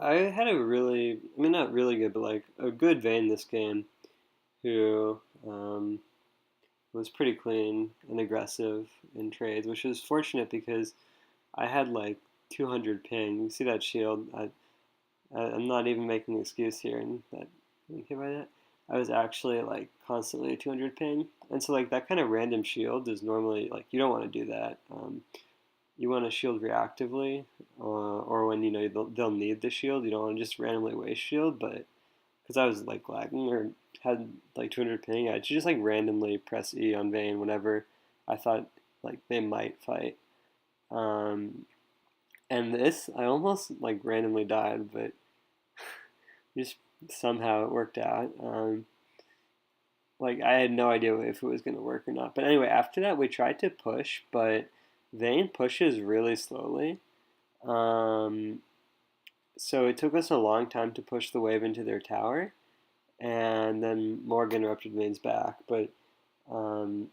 I had a really, I mean, not really good, but like a good Vayne this game who was pretty clean and aggressive in trades, which was fortunate because I had like 200 ping. You see that shield? I'm not even making an excuse here, and that okay by that. I was actually like constantly 200 ping, and so like that kind of random shield is normally like you don't want to do that. You want to shield reactively, or when you know they'll need the shield. You don't want to just randomly waste shield, but because I was like lagging or had like 200 ping, I just like randomly press E on Vayne whenever I thought like they might fight. Um, and this, I almost like randomly died, but just somehow it worked out. Like I had no idea if it was going to work or not. But anyway, after that we tried to push, but Vayne pushes really slowly. Um, so it took us a long time to push the wave into their tower, and then Morgan interrupted Vayne's back. But um,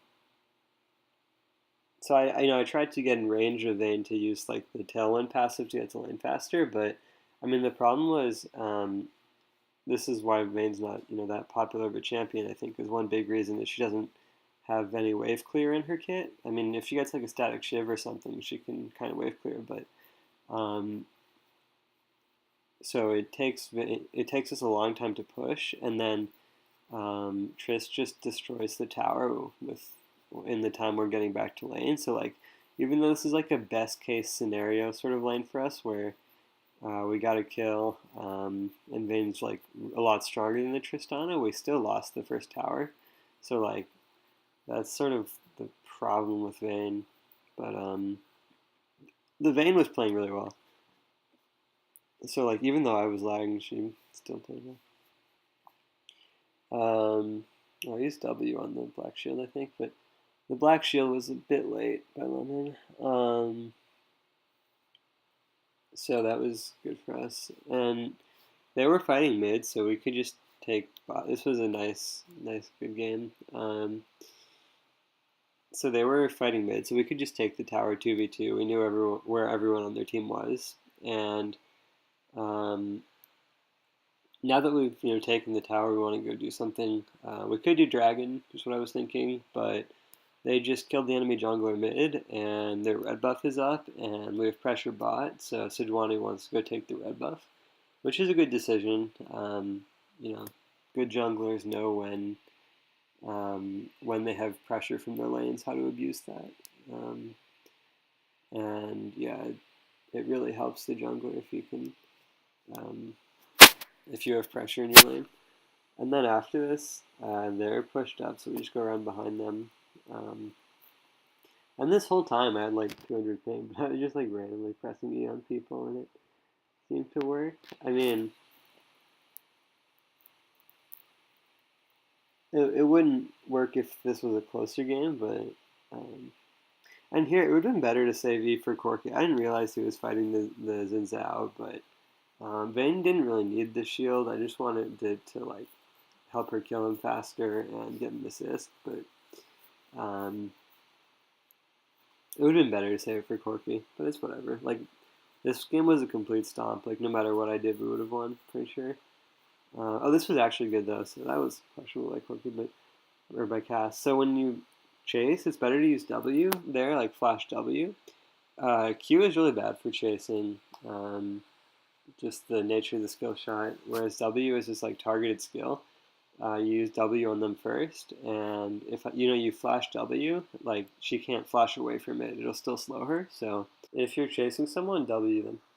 so I tried to get in range of Vayne to use like the tailwind passive to get to lane faster, but I mean the problem was this is why Vayne's not that popular of a champion. I think is one big reason that she doesn't have any wave clear in her kit. I mean, if she gets like a static shiv or something, she can kind of wave clear, but um, so it takes us a long time to push, and then Triss just destroys the tower with in the time we're getting back to lane. So like, even though this is like a best case scenario sort of lane for us, where we got a kill, and Vayne's like a lot stronger than the Tristana, we still lost the first tower. So like, that's sort of the problem with Vayne. But the Vayne was playing really well. So like, even though I was lagging, she still played well. I used W on the Black Shield, I think, but the Black Shield was a bit late by Lemon. So that was good for us. And they were fighting mid, so we could just take bot. This was a nice, good game. So they were fighting mid, so we could just take the tower 2v2. We knew where everyone on their team was. And um, now that we've taken the tower, we want to go do something. We could do dragon, is what I was thinking, but they just killed the enemy jungler mid, and their red buff is up, and we have pressure bot. So Sejuani wants to go take the red buff, which is a good decision. You know, good junglers know when they have pressure from their lanes, how to abuse that. Um, and yeah, it really helps the jungler if you can, um, if you have pressure in your lane. And then after this, they're pushed up, so we just go around behind them. Um, and this whole time I had like 200 ping, but I was just like randomly pressing E on people, and it seemed to work. I mean, it wouldn't work if this was a closer game, but um, and here it would have been better to save E for Corki. I didn't realize he was fighting the Xin Zhao, but Vayne didn't really need the shield. I just wanted to like help her kill him faster and get an assist, but um, it would have been better to save it for Corki. But it's whatever. Like this game was a complete stomp. Like no matter what I did, we would have won. Pretty sure. Oh, this was actually good though. So that was questionable by Corki, but or by cast. So when you chase, it's better to use W there, like flash W. Q is really bad for chasing. Just the nature of the skill shot. Whereas W is just like targeted skill. You use W on them first, and if you flash W, like she can't flash away from it; it'll still slow her. So if you're chasing someone, W them.